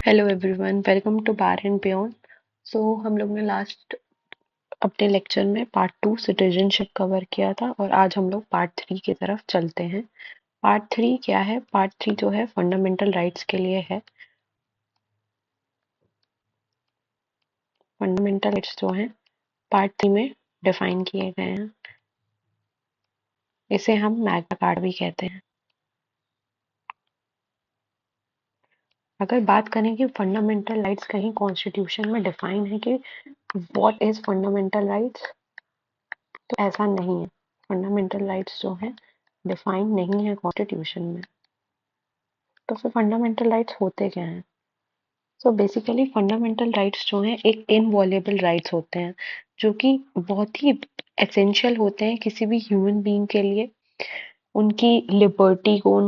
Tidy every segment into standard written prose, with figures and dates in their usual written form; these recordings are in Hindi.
Hello everyone, welcome to bar and beyond. हम लोग ने लास्ट अपने लेक्चर में पार्ट 2 सिटीजनशिप कवर किया था और आज हम लोग पार्ट 3 की तरफ चलते हैं। पार्ट 3 क्या है? पार्ट 3 जो है फंडामेंटल राइट्स के लिए है। फंडामेंटल राइट्स जो हैं पार्ट 3 में डिफाइन किए गए हैं। इसे हम मैग्ना कार्टा भी कहते हैं। अगर बात करें कि फंडामेंटल राइट्स कहीं कॉन्स्टिट्यूशन में डिफाइन है कि व्हाट इज फंडामेंटल राइट्स, तो ऐसा नहीं है। फंडामेंटल राइट्स जो है डिफाइन नहीं है कॉन्स्टिट्यूशन में। तो फिर फंडामेंटल राइट्स होते क्या हैं? बेसिकली फंडामेंटल राइट्स जो हैं एक इनवॉल्युबल राइट्स होते हैं जो कि बहुत ही एसेंशियल होते हैं किसी भी ह्यूमन बीइंग के लिए। उनकी लिबर्टी को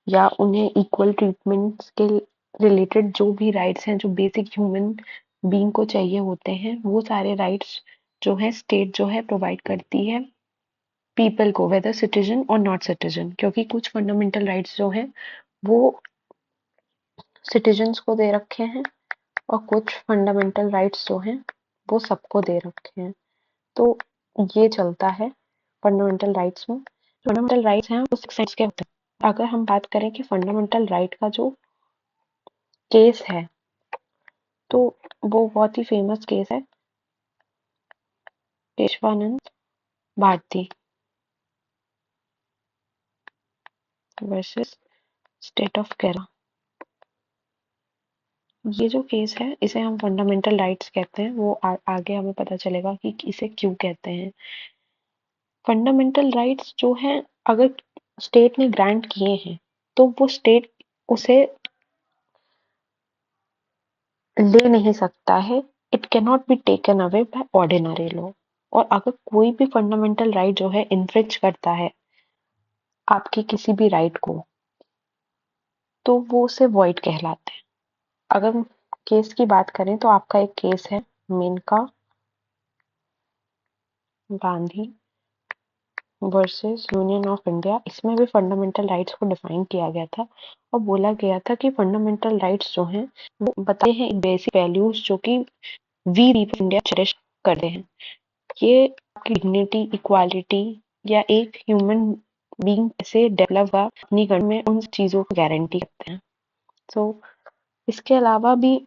या उन्हें इक्वल ट्रीटमेंट के रिलेटेड जो भी राइट्स हैं जो बेसिक ह्यूमन बीइंग को चाहिए होते हैं, वो सारे राइट्स जो है स्टेट जो है प्रोवाइड करती है पीपल को, वेदर सिटीजन और नॉट सिटीजन। क्योंकि कुछ फंडामेंटल राइट्स जो हैं वो सिटीजन्स को दे रखे हैं और कुछ फंडामेंटल राइट्स जो हैं वो सबको दे रखे हैं। तो ये चलता है फंडामेंटल राइट्स में। फंडामेंटल राइट्स हैं वो 6 के होते हैं। अगर हम बात करें कि फंडामेंटल राइट का जो केस है तो वो बहुत ही फेमस केस है, Kesavananda Bharati versus state of Kerala. ये जो केस है इसे हम फंडामेंटल राइट्स कहते हैं। वो आगे हमें पता चलेगा कि इसे क्यों कहते हैं। फंडामेंटल राइट्स जो हैं अगर स्टेट ने ग्रांट किए हैं तो वो स्टेट उसे ले नहीं सकता है। It can not be taken away by ordinary law. और अगर कोई भी फंडामेंटल राइट जो है इन्फ्रिंज करता है आपकी किसी भी राइट को, तो वो उसे वॉइड कहलाते हैं। अगर केस की बात करें तो आपका एक केस है Maneka Gandhi versus union of India. इसमें भी फंडामेंटल राइट्स को डिफाइन किया गया था और बोला गया था कि फंडामेंटल राइट्स जो हैं वो बताते हैं बेसिक वैल्यूज जो कि वी पीपल इंडिया चेरिश करते हैं। ये आपकी डिग्निटी, इक्वालिटी या एक ह्यूमन बीइंग से डेवलप हुआ अपनी कंट्री में उन चीजों को गारंटी करते हैं। सो इसके अलावा भी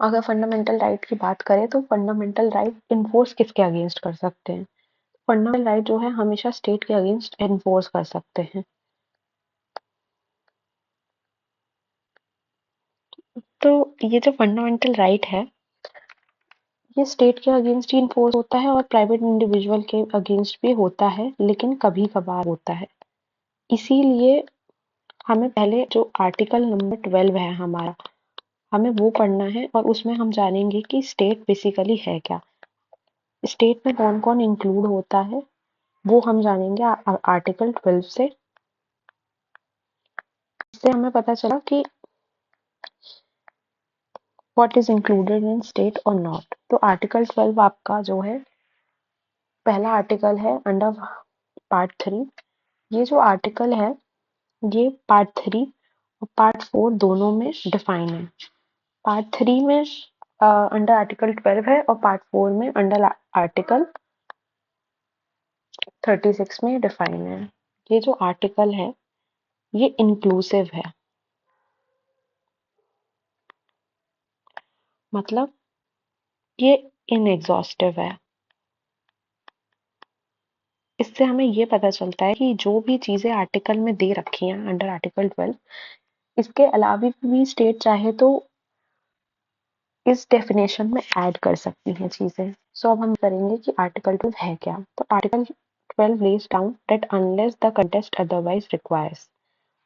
अगर फंडामेंटल राइट की बात करें तो फंडामेंटल राइट इन्फोर्स किसके अगेंस्ट कर सकते हैं? फंडामेंटल राइट जो है हमेशा स्टेट के अगेंस्ट एनफोर्स कर सकते हैं। तो ये जो फंडामेंटल राइट है ये स्टेट के अगेंस्ट ही इन्फोर्स होता है और प्राइवेट इंडिविजुअल के अगेंस्ट भी होता है, लेकिन कभी कभार होता है। इसीलिए हमें पहले जो आर्टिकल नंबर 12 है हमारा, हमें वो पढ़ना है और उसमें हम जानेंगे कि स्टेट बेसिकली है क्या, स्टेट में कौन कौन इंक्लूड होता है, वो हम जानेंगे आर्टिकल 12 से। इससे हमें पता चला कि what is included in state और नॉट। तो आर्टिकल 12 आपका जो है पहला आर्टिकल है अंडर पार्ट 3। ये जो आर्टिकल है ये पार्ट 3 और पार्ट 4 दोनों में डिफाइन है। पार्ट 3 में अंडर आर्टिकल 12 है और पार्ट 4 में अंडर आर्टिकल 36 में डिफाइन है। ये जो आर्टिकल है ये इंक्लूसिव है, मतलब ये इनएग्जॉस्टिव है। इससे हमें ये पता चलता है कि जो भी चीजें आर्टिकल में दे रखी हैं अंडर आर्टिकल 12, इसके अलावा भी स्टेट चाहे तो इस डेफिनेशन में ऐड कर सकती हैं चीजें। अब हम करेंगे कि आर्टिकल 12 है क्या। तो article 12 lays down that unless the contest otherwise requires,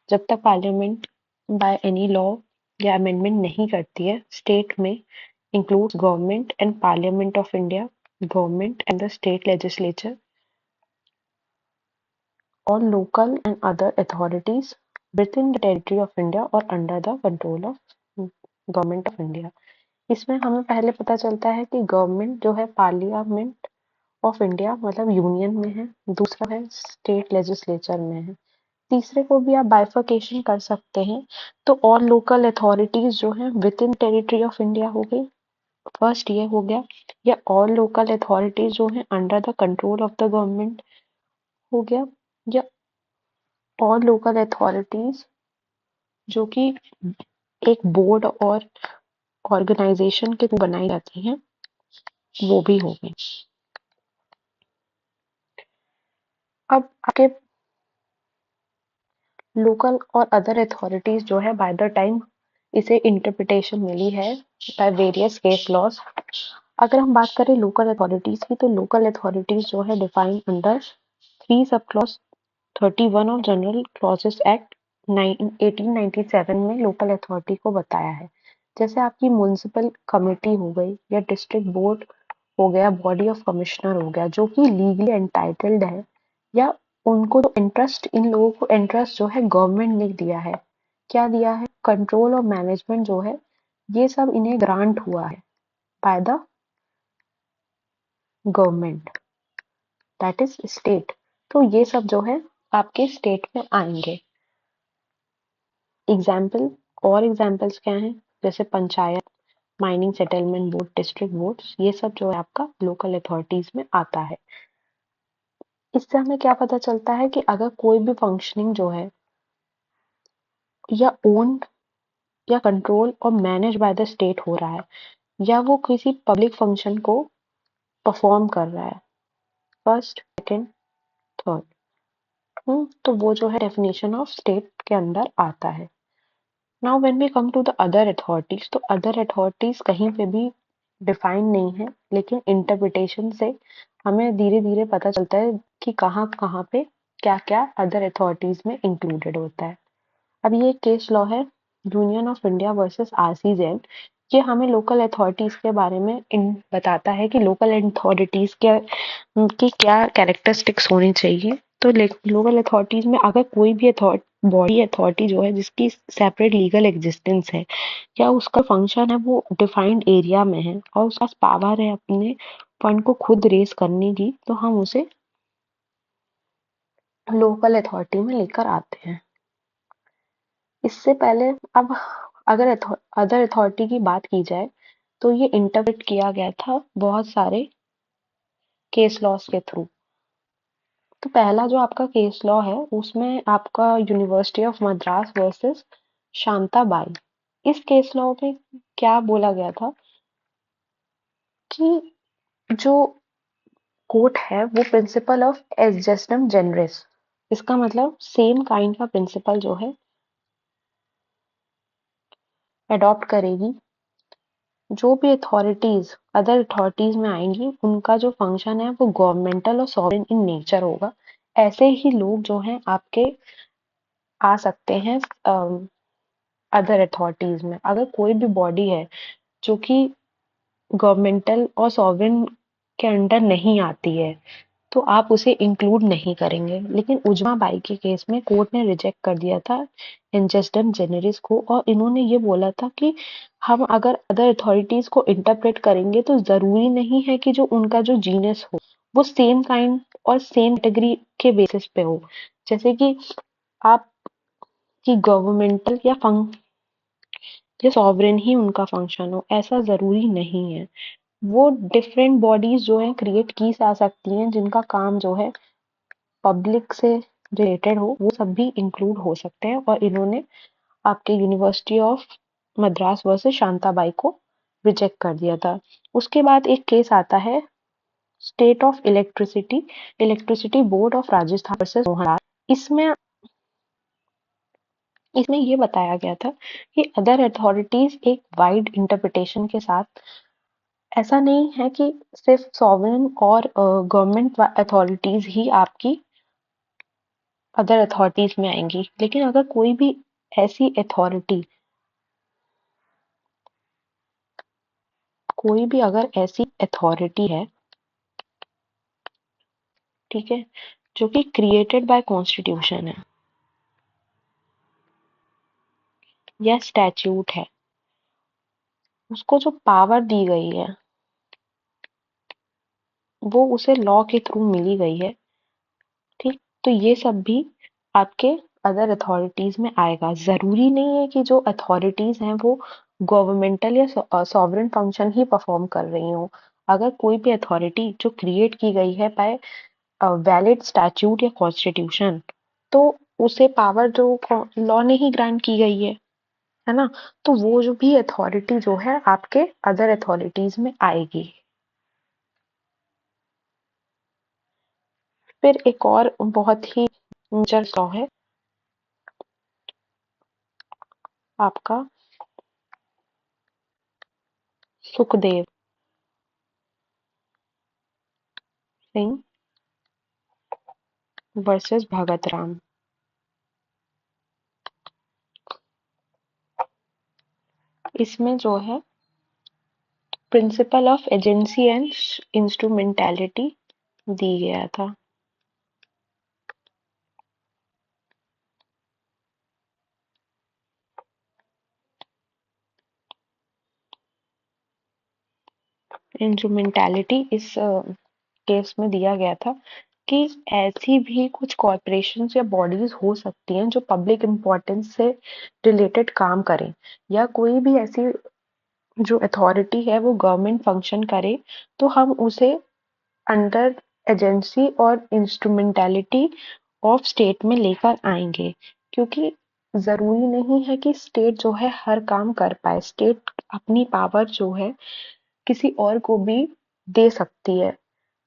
जब तक पार्लियामेंट बाय एनी लॉ या अमेंडमेंट नहीं करती है, स्टेट में includes government and parliament of India, government and the state legislature or local and other authorities within the territory of India or under the control of government of India। इसमें हमें पहले पता चलता है कि गवर्नमेंट जो है पार्लियामेंट ऑफ इंडिया मतलब यूनियन में है, दूसरा है स्टेट लेजिस्लेचर में है। तीसरे को भी आप बाइफर्केशन कर सकते हैं। तो ऑल लोकल अथॉरिटीज जो हैं with in territory of India हो गई, फर्स्ट ये हो गया। या ऑल लोकल अथॉरिटीज जो हैं under the control of the government हो गया। या ऑल लोकल अथॉरिटीज जो कि एक बोर्ड और ऑर्गेनाइजेशन के थ्रू बनाई जाती हैं, वो भी हो गई। अब आपके लोकल और अदर अथॉरिटीज जो है बाय द टाइम इसे इंटरप्रिटेशन मिली है बाय वेरियस केस लॉज। अगर हम बात करें लोकल अथॉरिटीज की, तो लोकल अथॉरिटीज जो है defined under 3 sub clause 31 of general clauses act 1897 में लोकल अथॉरिटी को बताया है। जैसे आपकी म्युनिसिपल कमेटी हो गई या डिस्ट्रिक्ट बोर्ड हो गया, बॉडी ऑफ कमिश्नर हो गया, जो कि लीगली एंटाइटल्ड है, या उनको जो इंटरेस्ट, इन लोगों को इंटरेस्ट जो है गवर्नमेंट ने दिया है। क्या दिया है? कंट्रोल और मैनेजमेंट जो है ये सब इन्हें ग्रांट हुआ है by the government, that is state. तो ये सब जो है आपके स्टेट में आएंगे। एग्जाम्पल और एग्जाम्पल्स क्या हैं? जैसे panchayat, mining settlement board, district boards, ये सब जो है आपका लोकल अथॉरिटीज में आता है। इससे हमें क्या पता चलता है कि अगर कोई भी फंक्शनिंग जो है या ओन्ड या कंट्रोल और मैनेज बाय द स्टेट हो रहा है, या वो किसी पब्लिक फंक्शन को परफॉर्म कर रहा है, फर्स्ट सेकंड थर्ड, तो वो जो है डेफिनेशन ऑफ स्टेट के अंदर आता है। Now when we come to the other authorities, तो अदर अथॉरिटीज कहीं पे भी डिफाइन नहीं है, लेकिन इंटरप्रिटेशन से हमें धीरे धीरे पता चलता है कि कहाँ कहाँ पे क्या क्या अदर अथॉरिटीज में इंक्लूडेड होता है। अब ये केस लॉ है union of India versus RC Jain. ये हमें लोकल अथॉरिटीज के बारे में बताता है कि लोकल अथॉरिटीज की क्या कैरेक्टरिस्टिक्स होनी चाहिए। तो लोकल अथॉरिटीज में अगर कोई भी बॉडी अथॉरिटी जो है जिसकी सेपरेट लीगल एग्जिस्टेंस है, या उसका फंक्शन है वो डिफाइंड एरिया में है, और उसके पास पावर है अपने फंड को खुद रेस करने की, तो हम उसे लोकल अथॉरिटी में लेकर आते हैं। इससे पहले अब अगर अदर अथॉरिटी की बात की जाए, तो ये इंटरप्रेट किया गया था बहुत सारे केस लॉस के थ्रू। तो पहला जो आपका केस लॉ है उसमें आपका university of Madras versus Shantabai. इस केस लॉ में क्या बोला गया था कि जो कोर्ट है वो प्रिंसिपल ऑफ एडजस्टम जनरस, इसका मतलब सेम काइंड का प्रिंसिपल जो है अडॉप्ट करेगी। जो भी अथॉरिटीज अदर अथॉरिटीज में आएंगी उनका जो फंक्शन है वो गवर्नमेंटल और सॉवरेन इन नेचर होगा। ऐसे ही लोग जो हैं आपके आ सकते हैं अदर अथॉरिटीज में। अगर कोई भी बॉडी है जो कि गवर्नमेंटल और सॉवरेन के अंडर नहीं आती है, तो आप उसे इंक्लूड नहीं करेंगे। लेकिन उजमा बाई के केस में कोर्ट ने रिजेक्ट कर दिया था इंजस्टिस जेनेरिस को, और इन्होंने ये बोला था कि हम अगर अदर अथॉरिटीज को इंटरप्रेट करेंगे तो जरूरी नहीं है कि जो उनका जो जीनस हो वो सेम काइंड और सेम कैटेगरी के बेसिस पे हो। जैसे कि आप की गवर्नमेंटल या सॉवरेन ही उनका फंक्शन हो, ऐसा जरूरी नहीं है। वो डिफरेंट बॉडीज जो है क्रिएट की जा सकती हैं जिनका काम जो है पब्लिक से रिलेटेड हो, वो सब भी इंक्लूड हो सकते हैं। और इन्होंने आपके university of Madras versus Shantabai को रिजेक्ट कर दिया था। उसके बाद एक केस आता है state of electricity, electricity board of Rajasthan versus Mohanlal. इसमें इसमें ये बताया गया था कि अदर अथॉरिटीज एक वाइड इंटरप्रिटेशन के साथ, ऐसा नहीं है कि सिर्फ सॉवरेन और गवर्नमेंट अथॉरिटीज ही आपकी अदर अथॉरिटीज में आएंगी, लेकिन अगर कोई भी ऐसी अथॉरिटी, कोई भी अगर ऐसी अथॉरिटी है, ठीक है, जो कि क्रिएटेड बाय कॉन्स्टिट्यूशन है या स्टैट्यूट है, उसको जो पावर दी गई है वो उसे लॉ के थ्रू मिली गई है, ठीक, तो ये सब भी आपके अदर अथॉरिटीज में आएगा। जरूरी नहीं है कि जो अथॉरिटीज हैं वो गवर्नमेंटल या सॉवरेन फंक्शन ही परफॉर्म कर रही हो। अगर कोई भी अथॉरिटी जो क्रिएट की गई है बाय वैलिड स्टैट्यूट या कॉन्स्टिट्यूशन, तो उसे पावर जो लॉ ने ही ग्रांट की गई है ना। तो वो जो भी अथॉरिटी जो है आपके अदर अथॉरिटीज में आएगी। फिर एक और बहुत ही मेजर लॉ है आपका सुखदेव सिंह वर्सेस भगत राम। इसमें जो है principle of agency and instrumentality दी गया था। इंस्ट्रूमेंटेलिटी इस केस में दिया गया था कि ऐसी भी कुछ कॉरपोरेशंस या बॉडीज हो सकती हैं जो पब्लिक इम्पोर्टेंस से रिलेटेड काम करें, या कोई भी ऐसी जो अथॉरिटी है वो गवर्नमेंट फंक्शन करे, तो हम उसे अंडर एजेंसी और इंस्ट्रूमेंटेलिटी ऑफ स्टेट में लेकर आएंगे। क्योंकि जरूरी नहीं है कि स्टेट जो है हर काम कर पाए। स्टेट अपनी पावर जो है किसी और को भी दे सकती है।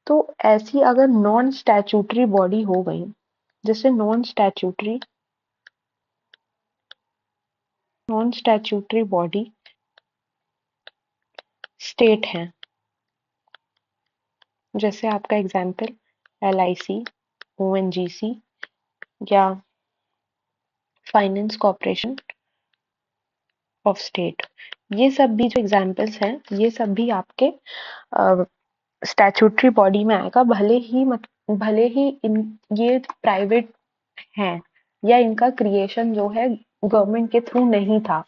तो ऐसी अगर नॉन स्टैट्यूटरी बॉडी हो गई, जैसे नॉन स्टैट्यूटरी बॉडी स्टेट है, जैसे आपका एग्जाम्पल LIC, ONGC या फाइनेंस कॉर्पोरेशन ऑफ स्टेट। ये सब भी जो एग्जाम्पल्स हैं, ये सब भी आपके स्टैट्यूटरी बॉडी में आएगा। भले ही इन ये प्राइवेट हैं या इनका क्रिएशन जो है गवर्नमेंट के थ्रू नहीं था,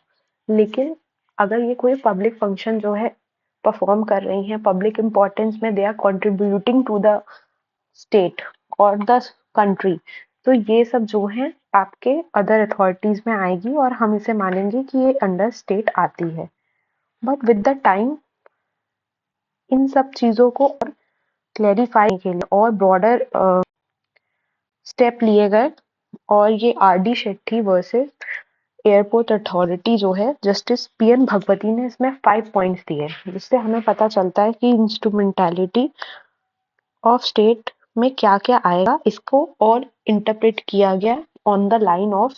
लेकिन अगर ये कोई पब्लिक फंक्शन जो है परफॉर्म कर रही हैं पब्लिक इम्पोर्टेंस में, they are contributing to the state और द कंट्री, तो ये सब जो है आपके अदर अथॉरिटीज में आएगी और हम इसे मानेंगे कि ये अंडर स्टेट आती है। But with the time in सब चीजों को और क्लेरिफाई के लिए और ब्रॉडर स्टेप लिए गए, और ये RD Shetty versus airport authority जो है जस्टिस PN भगवती ने इसमें 5 पॉइंट्स दिए, जिससे हमें पता चलता है कि इंस्ट्रूमेंटालिटी ऑफ स्टेट में क्या क्या आएगा, इसको और इंटरप्रेट किया गया on the line of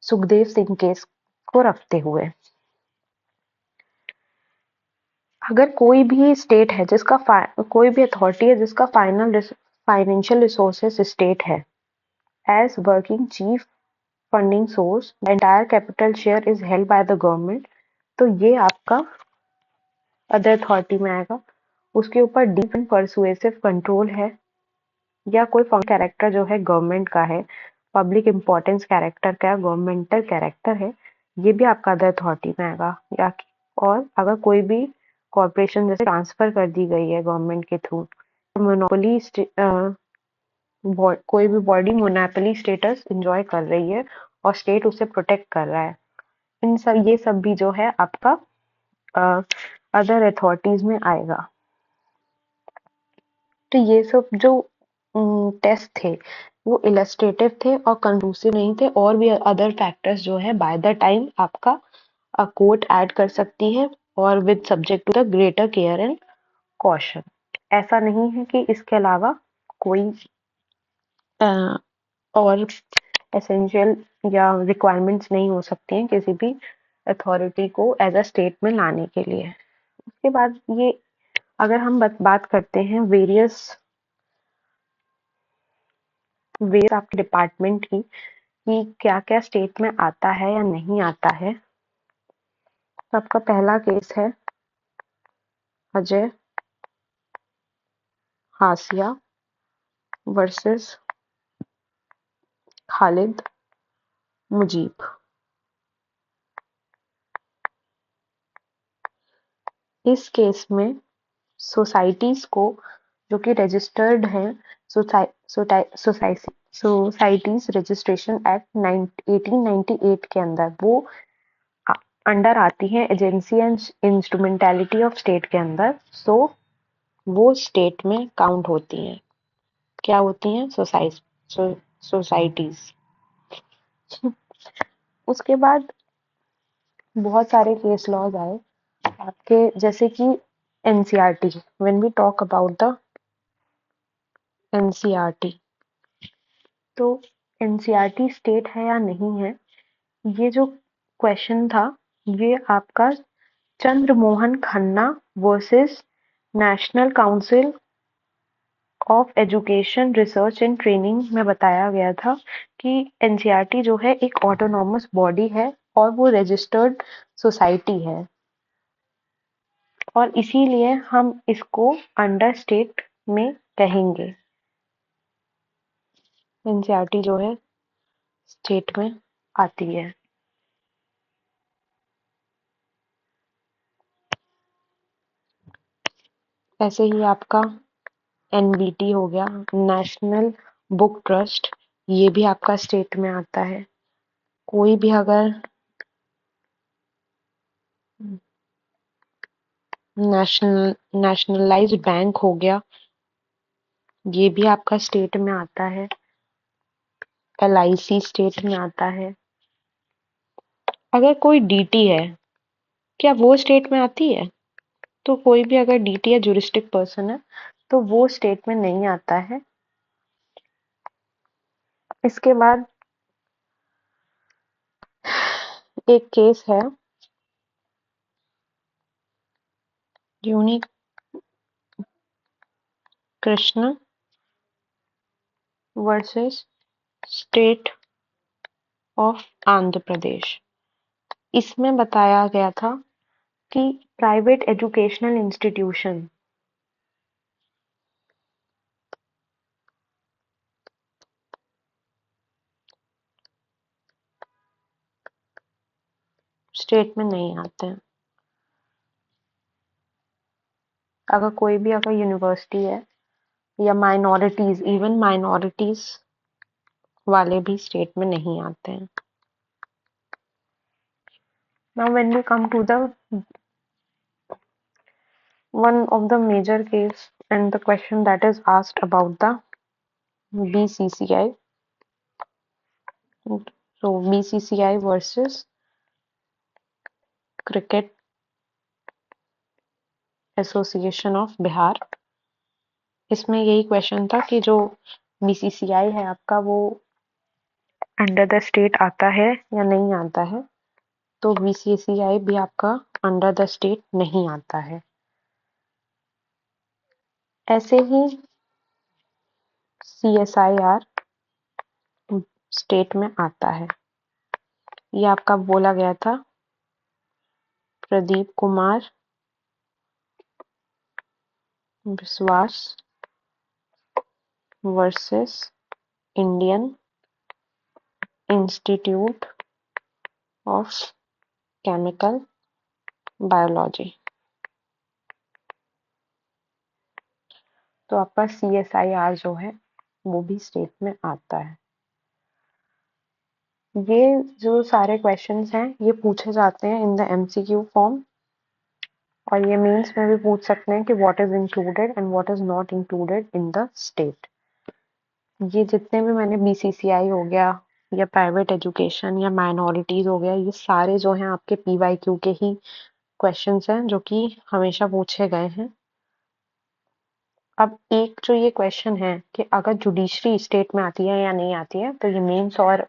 Sukhdev Singh case को रखते हुए। अगर कोई भी स्टेट है जिसका कोई भी अथॉरिटी है जिसका फाइनेंशियल रिसोर्सेस स्टेट है as working chief funding source, the entire capital share is held by the government, तो ये आपका अदर अथॉरिटी में आएगा। उसके ऊपर डीप एंड परसुएसिव कंट्रोल है, या कोई कैरेक्टर जो है गवर्नमेंट का है, पब्लिक इम्पोर्टेंस कैरेक्टर का, गवर्नमेंटल कैरेक्टर है, ये भी आपका अदर अथॉरिटी में आएगा। या और अगर कोई भी कॉरपोरेशन जैसे ट्रांसफर कर दी गई है गवर्नमेंट के थ्रू, मोनोपोली कोई भी बॉडी मोनोपोली स्टेटस एंजॉय कर रही है और स्टेट उसे प्रोटेक्ट कर रहा है, ये सब भी जो है आपका अदर अथॉरिटीज में आएगा। तो ये सब जो टेस्ट थे वो इलस्ट्रेटिव थे और कंक्लूसिव नहीं थे, और भी अदर फैक्टर्स जो है बाय द टाइम आपका कोर्ट ऐड कर सकती है, और with subject to the greater care and caution. ऐसा नहीं है कि इसके अलावा कोई और एसेंशियल या रिक्वायरमेंट्स नहीं हो सकती हैं किसी भी अथॉरिटी को एज अ स्टेट में लाने के लिए। उसके बाद ये अगर हम बात करते हैं वेरियस आपके डिपार्टमेंट की कि क्या क्या स्टेट में आता है या नहीं आता है, तो आपका पहला केस है अजय हासिया वर्सेस खालिद मुजीब। इस केस में सोसाइटीज को जो कि रजिस्टर्ड हैं, सोसाइटी सोसाइटीज रजिस्ट्रेशन एक्ट 1898 के अंदर वो अंडर आती हैं agency and instrumentality of state के अंदर। सो वो स्टेट में काउंट होती हैं। क्या होती हैं? सोसाइटीज। उसके बाद बहुत सारे केस लॉज आए आपके, जैसे कि NCERT. When we talk about the NCERT, तो एनसीईआरटी स्टेट है या नहीं है, ये जो क्वेश्चन था ये आपका Chandramohan Khanna versus national council of education research and training में बताया गया था कि एनसीईआरटी जो है एक ऑटोनॉमस बॉडी है और वो रजिस्टर्ड सोसाइटी है, और इसीलिए हम इसको अंडर स्टेट में कहेंगे। एनसीईआरटी जो है स्टेट में आती है। ऐसे ही आपका एनबीटी हो गया, नेशनल बुक ट्रस्ट, ये भी आपका स्टेट में आता है। कोई भी अगर नेशनलाइज्ड बैंक हो गया, ये भी आपका स्टेट में आता है। एलआईसी स्टेट में आता है। अगर कोई डीटी है, क्या वो स्टेट में आती है? तो कोई भी अगर डीटी या जुरिस्टिक पर्सन है तो वो स्टेट में नहीं आता है। इसके बाद एक केस है Unni Krishna versus state of Andhra Pradesh. इसमें बताया गया था कि प्राइवेट एजुकेशनल इंस्टीट्यूशन स्टेट में नहीं आते हैं। अगर कोई भी अगर यूनिवर्सिटी है या माइनॉरिटीज, इवन माइनॉरिटीज वाले भी स्टेट में नहीं आते हैं। Now when we come to the one of the major case and the question that is asked about the BCCI. So BCCI versus Cricket association of Bihar. इसमें यही क्वेश्चन था कि जो बीसीसीआई है आपका वो अंडर द स्टेट आता है या नहीं आता है। तो बीसीसीआई भी आपका अंडर द स्टेट नहीं आता है। ऐसे ही सीएसआईआर स्टेट में आता है। ये आपका बोला गया था प्रदीप कुमार विश्वास versus Indian institute of chemical biology. तो आपका सीएसआईआर जो है वो भी स्टेट में आता है। ये जो सारे क्वेश्चंस हैं ये पूछे जाते हैं इन द एमसीक्यू फॉर्म, और ये मेंस में भी पूछ सकते हैं कि what is included and what is not included in the state. ये जितने भी मैंने बीसीसीआई हो गया या प्राइवेट एजुकेशन या माइनॉरिटीज हो गया, ये सारे जो हैं आपके पीवाईक्यू के ही क्वेश्चंस हैं जो कि हमेशा पूछे गए हैं। अब एक जो ये क्वेश्चन है कि अगर जुडिशरी स्टेट में आती है या नहीं आती है, तो ये मेंस और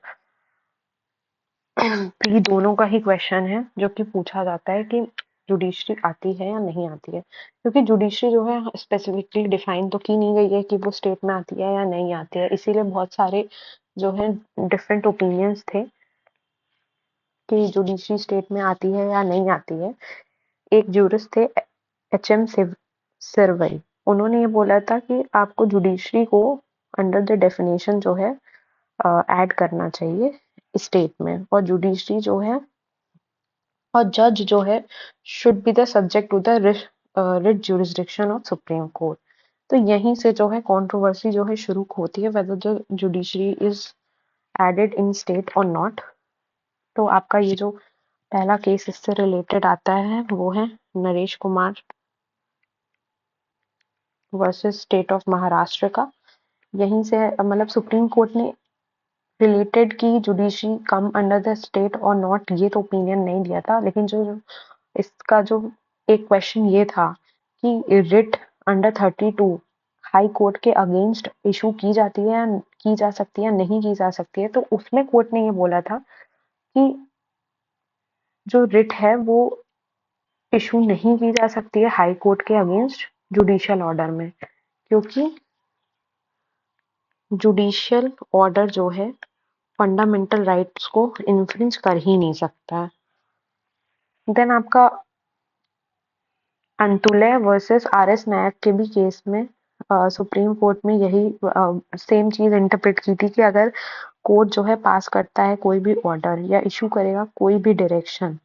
प्री दोनों का ही क्वेश्चन है जो कि पूछा जाता है कि जुडिशरी आती है या नहीं आती है। क्योंकि जुडिशरी जो है स्पेसिफिकली डिफाइन तो की नहीं गई है कि वो स्टेट में आती है या नहीं आती है, इसीलिए बहुत सारे जो है डिफरेंट ओपिनियंस थे कि जुडिशरी स्टेट में आती है या नहीं आती है। एक जूरिस्ट थे एचएम सिरवई, उन्होंने ये बोला था कि आपको जुडिशरी को अंडर द डेफिनेशन जो है ऐड करना चाहिए स्टेट में, और जुडिशरी जो है और जज जो है should be the subject to the writ jurisdiction of supreme court. तो यहीं से जो है कंट्रोवर्सी जो है शुरू होती है, whether the judiciary is aided in state और नॉट। तो आपका ये जो पहला केस इससे रिलेटेड आता है वो है Naresh Kumar versus state of Maharashtra का। यहीं से मतलब सुप्रीम कोर्ट ने रिलेटेड की judiciary come under the state और नॉट, ये तो ओपिनियन नहीं दिया था, लेकिन जो इसका जो एक क्वेश्चन ये था कि रिट अंडर 32 हाई कोर्ट के अगेंस्ट इशू की जाती है या की जा सकती है, नहीं की जा सकती है। तो उसमें कोर्ट ने ये बोला था कि जो रिट है वो इशू नहीं की जा सकती है हाई कोर्ट के अगेंस्ट जुडिशियल ऑर्डर में, क्योंकि जुडिशियल ऑर्डर जो है फंडामेंटल राइट्स को इन्फ्रिंज कर ही नहीं सकता। देन आपका अंतुलय वर्सेस आर.एस. नायक के भी केस में सुप्रीम कोर्ट में यही सेम चीज इंटरप्रेट की थी कि अगर कोर्ट जो है पास करता है कोई भी ऑर्डर या इशू करेगा कोई भी डायरेक्शन,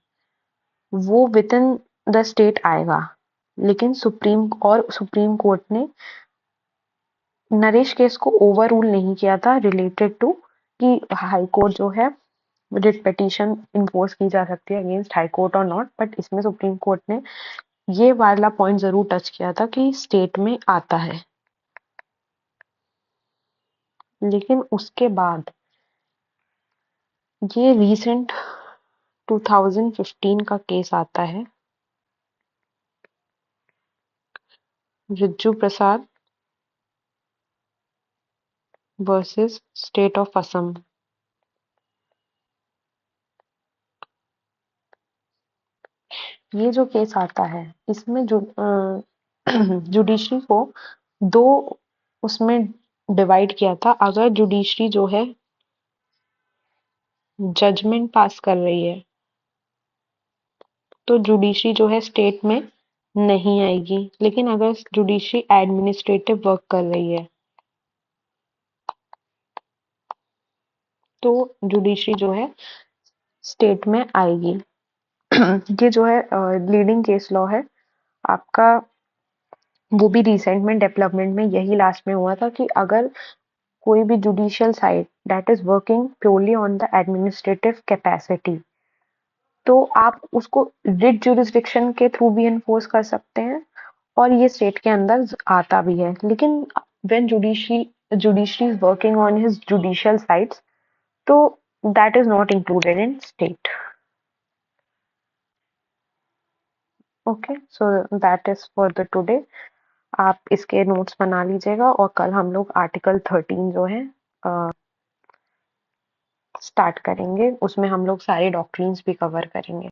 वो विद इन द स्टेट आएगा। लेकिन सुप्रीम कोर्ट ने नरेश केस को ओवर रूल नहीं किया था रिलेटेड टू कि हाई कोर्ट जो है रिट पिटीशन इन्फोर्स की जा सकती है अगेंस्ट हाई कोर्ट और नॉट, बट इसमें सुप्रीम कोर्ट ने ये वाला पॉइंट जरूर टच किया था कि स्टेट में आता है। लेकिन उसके बाद ये रीसेंट 2015 का केस आता है रिज्जू प्रसाद वर्सेस स्टेट ऑफ असम। ये जो केस आता है इसमें जुडिशरी को दो उसमें डिवाइड किया था। अगर जुडिशरी जो है जजमेंट पास कर रही है तो जुडिशरी जो है स्टेट में नहीं आएगी, लेकिन अगर जुडिशरी एडमिनिस्ट्रेटिव वर्क कर रही है तो जुडिशरी जो है स्टेट में आएगी। ये जो है लीडिंग केस लॉ है आपका, वो भी रिसेंट में डेवलपमेंट में यही लास्ट में हुआ था कि अगर कोई भी judicial side that is working purely on the administrative capacity, तो आप उसको रिट जुरिस्डिक्शन के थ्रू भी इन्फोर्स कर सकते हैं और ये स्टेट के अंदर आता भी है। लेकिन when judiciary is working on his judicial sides, तो that is not included in state. Okay, so that is for the today. आप इसके नोट्स बना लीजिएगा और कल हम लोग आर्टिकल 13 जो है स्टार्ट करेंगे, उसमें हम लोग सारे डॉक्ट्रिन्स भी कवर करेंगे।